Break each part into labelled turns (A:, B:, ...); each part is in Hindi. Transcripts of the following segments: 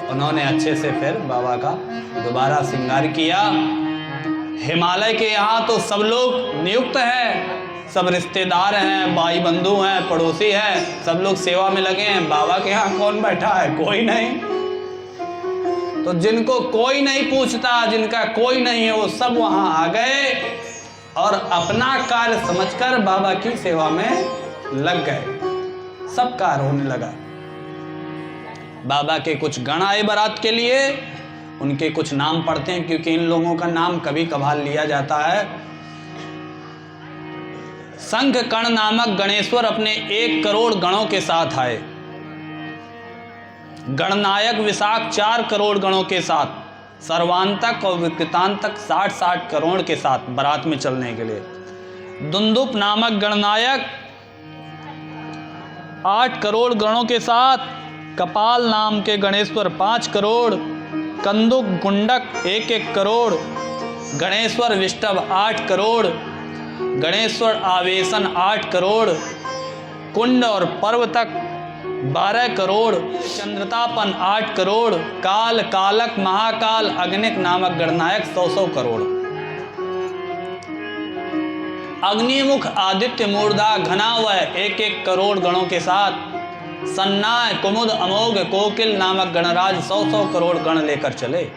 A: उन्होंने अच्छे से फिर बाबा का दोबारा श्रृंगार किया। हिमालय के यहाँ तो सब लोग नियुक्त हैं, सब रिश्तेदार हैं, भाई बंधु हैं, पड़ोसी हैं, सब लोग सेवा में लगे हैं। बाबा के यहाँ कौन बैठा है? कोई नहीं। तो जिनको कोई नहीं पूछता, जिनका कोई नहीं है, वो सब वहाँ आ गए और अपना कार्य समझकर बाबा की सेवा में लग गए। सब कार्य होने लगा। बाबा के कुछ गण आए बारात के लिए, उनके कुछ नाम पढ़ते हैं क्योंकि इन लोगों का नाम कभी कभार लिया जाता है। शंख कर्ण नामक गणेश्वर अपने 1 करोड़ गणों के साथ आए। गणनायक विशाख 4 करोड़ गणों के साथ, सर्वांतक और विकृतांतक 60-60 करोड़ के साथ बारात में चलने के लिए। दुंदुप नामक गणनायक 8 करोड़ गणों के साथ, कपाल नाम के गणेश्वर 5 करोड़, कंदुक गुंडक 1-1 करोड़, गणेश्वर विष्टभ 8 करोड़, गणेश्वर आवेशन 8 करोड़, कुंड और पर्वतक 12 करोड़, चंद्रतापन 8 करोड़, काल कालक महाकाल अग्निक नामक गणनायक 100 करोड़। अग्निमुख आदित्य मूर्धा घना वह 1-1 करोड़ गणों के साथ, सन्नाय कुमुद अमोघ कोकिल नामक गणराज 100 करोड़ गण लेकर चले।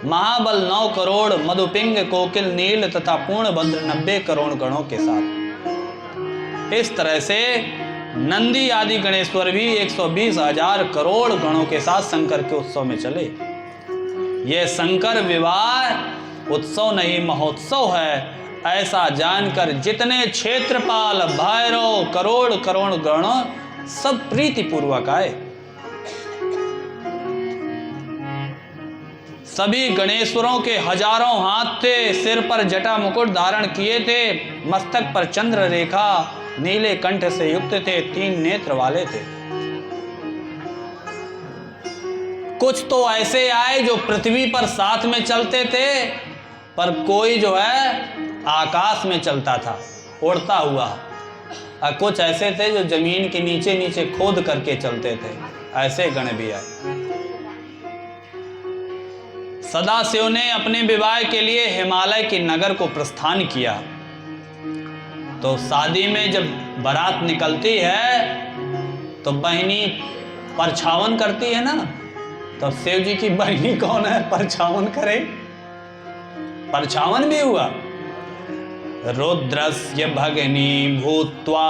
A: महाबल 9 करोड़, मधुपिंग कोकिल नील तथा पूर्णभद्र 90 करोड़ गणों के साथ। इस तरह से नंदी आदि गणेश्वर भी 120,000 करोड़ गणों के साथ शंकर के उत्सव में चले। यह शंकर विवाह उत्सव नहीं महोत्सव है, ऐसा जानकर जितने क्षेत्रपाल भैरव करोड़ करोड़ गण सब प्रीति पूर्वक आए। सभी गणेश्वरों के हजारों हाथ थे, सिर पर जटा मुकुट धारण किए थे, मस्तक पर चंद्र रेखा, नीले कंठ से युक्त थे, 3 नेत्र वाले थे। कुछ तो ऐसे आए जो पृथ्वी पर साथ में चलते थे, पर कोई जो है आकाश में चलता था उड़ता हुआ, और कुछ ऐसे थे जो जमीन के नीचे नीचे खोद करके चलते थे। ऐसे गण भी आए। सदाशिव ने अपने विवाह के लिए हिमालय के नगर को प्रस्थान किया। तो शादी में जब बारात निकलती है तो बहनी परछावन करती है ना, तो शिव जी की बहनी कौन है परछावन करे? परछावन भी हुआ। रुद्रस्य भगिनी भूत्वा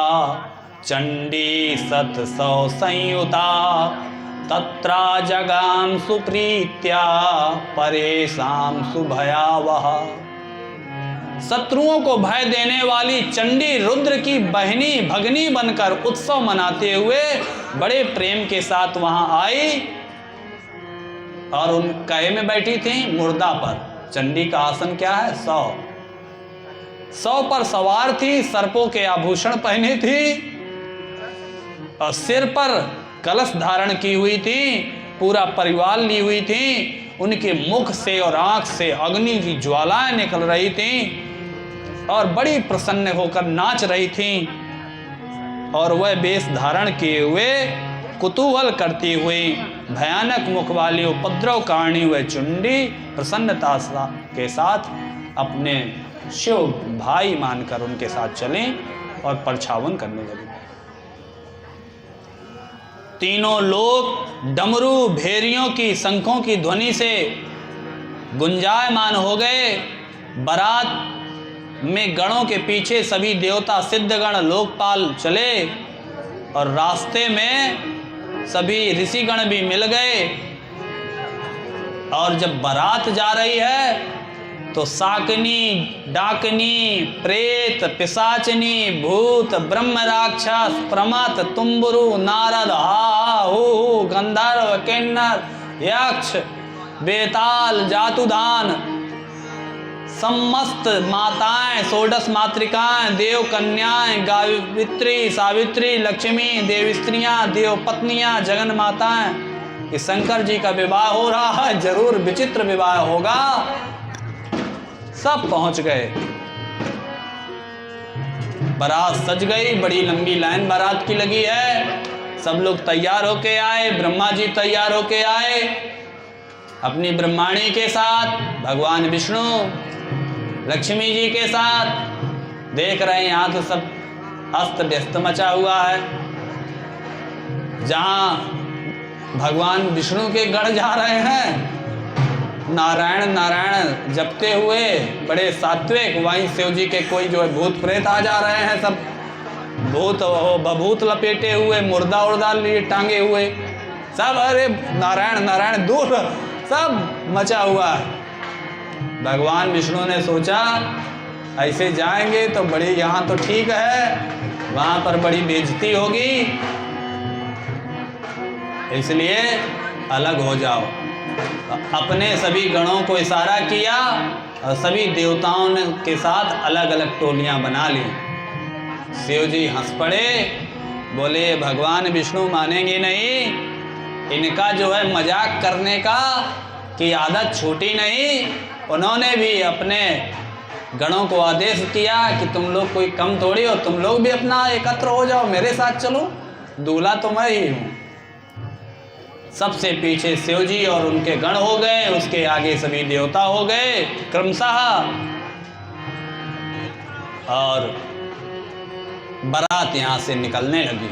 A: चंडी 700 संयुता, तत्रा जगाम सुप्रीत्या परेशान सुभयावह। शत्रुओं को भय देने वाली चंडी रुद्र की बहनी भगनी बनकर उत्सव मनाते हुए बड़े प्रेम के साथ वहां आई और उन कहे में बैठी थी मुर्दा पर। चंडी का आसन क्या है? 100 पर सवार थी, सर्पों के आभूषण पहने थी और सिर पर कलश धारण की हुई थी, पूरा परिवार ली हुई थी। उनके मुख से और आंख से अग्नि की ज्वालाएं निकल रही थीं और बड़ी प्रसन्न होकर नाच रही थीं। और वह वेश धारण किए हुए कुतूहल करती हुई भयानक मुख वाली उपद्रवकारिणी वह चंडी प्रसन्नता के साथ अपने शिव भाई मानकर उनके साथ चली और परछावन करने लगी। तीनों लोग डमरू भेरियों की शंखों की ध्वनि से गुंजायमान हो गए। बारात में गणों के पीछे सभी देवता सिद्धगण लोकपाल चले और रास्ते में सभी ऋषिगण भी मिल गए। और जब बारात जा रही है तो शाकिनी, डाकिनी, प्रेत, पिशाचिनी, भूत, ब्रह्म राक्षस, प्रमथ, तुम्बुरु, नारद, हाहू, गंधर्व, किन्नर, यक्ष, बेताल, जातुदान, समस्त माताएं, षोडश मातृकाएं, देव कन्याएं, गावित्री, सावित्री, लक्ष्मी, देव स्त्रियां, देव पत्नियां, जगन माताएं, इस शंकर जी का विवाह हो रहा है। जरूर विचित्र विवाह होगा। सब पहुंच गए। बारात सज गई, बड़ी लंबी लाइन बारात की लगी है। सब लोग तैयार होके आए। ब्रह्मा जी तैयार होके आए अपनी ब्रह्माणी के साथ, भगवान विष्णु लक्ष्मी जी के साथ। देख रहे हैं यहाँ तो सब अस्त व्यस्त मचा हुआ है। जहाँ भगवान विष्णु के गण जा रहे हैं नारायण नारायण जपते हुए बड़े सात्विक, वहीं शिव जी के कोई जो है भूत प्रेत आ जा रहे हैं, सब भूत बभूत लपेटे हुए, मुर्दा उर्दा लिए टांगे हुए, सब अरे नारायण नारायण दूर सब मचा हुआ है। भगवान विष्णु ने सोचा ऐसे जाएंगे तो बड़ी, यहाँ तो ठीक है, वहाँ पर बड़ी बेइज्जती होगी, इसलिए अलग हो जाओ। अपने सभी गणों को इशारा किया और सभी देवताओं के साथ अलग अलग टोलियां बना ली। शिव जी हंस पड़े, बोले भगवान विष्णु मानेंगे नहीं, इनका जो है मजाक करने का की आदत छूटी नहीं। उन्होंने भी अपने गणों को आदेश किया कि तुम लोग कोई कम थोड़ी हो, तुम लोग भी अपना एकत्र हो जाओ, मेरे साथ चलो, दूल्हा तो मैं ही हूँ। सबसे पीछे शिव जी और उनके गण हो गए, उसके आगे सभी देवता हो गए क्रमशः, और बारात यहाँ से निकलने लगी।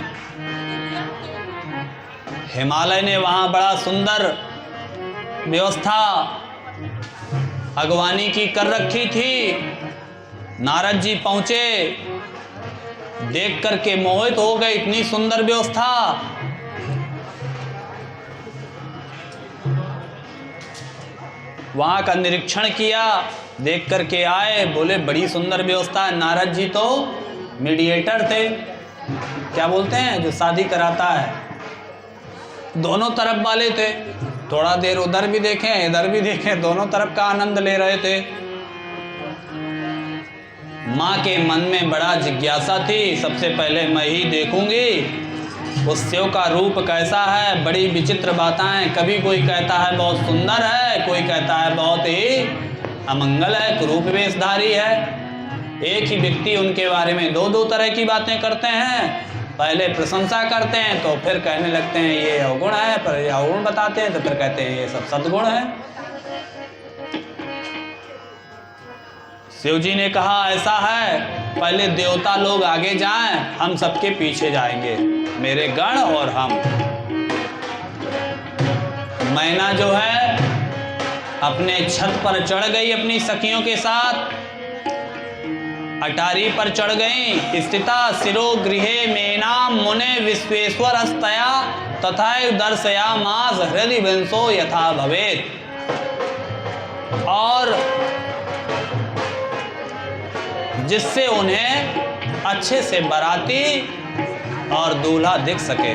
A: हिमालय ने वहाँ बड़ा सुंदर व्यवस्था अगवानी की कर रखी थी। नारद जी पहुँचे, देख करके मोहित हो गए, इतनी सुंदर व्यवस्था। वहाँ का निरीक्षण किया, देख करके आए, बोले बड़ी सुंदर व्यवस्था है। नारद जी तो मीडिएटर थे, क्या बोलते हैं, जो शादी कराता है, दोनों तरफ वाले थे। थोड़ा देर उधर भी देखें इधर भी देखें, दोनों तरफ का आनंद ले रहे थे। माँ के मन में बड़ा जिज्ञासा थी, सबसे पहले मैं ही देखूंगी उस शिव का रूप कैसा है। बड़ी विचित्र बातें, कभी कोई कहता है बहुत सुंदर है, कोई कहता है बहुत ही अमंगल है, कुरूप वेशधारी है। एक ही व्यक्ति उनके बारे में दो दो तरह की बातें करते हैं। पहले प्रशंसा करते हैं तो फिर कहने लगते हैं ये अवगुण है, पर ये अवगुण बताते हैं तो फिर कहते हैं ये सब सद्गुण है। शिव जी ने कहा ऐसा है, पहले देवता लोग आगे जाएं, हम सबके पीछे जाएंगे, मेरे गण और हम। मैना जो है अपने छत पर चढ़ गई अपनी सखियों के साथ, अटारी पर चढ़ गई। स्थिता शिरो गृहे मेना मुने विश्वेश्वर हस्तया तथा दर्शया मास हृदय वंशो यथा भवेत। और जिससे उन्हें अच्छे से बाराती और दूल्हा दिख सके।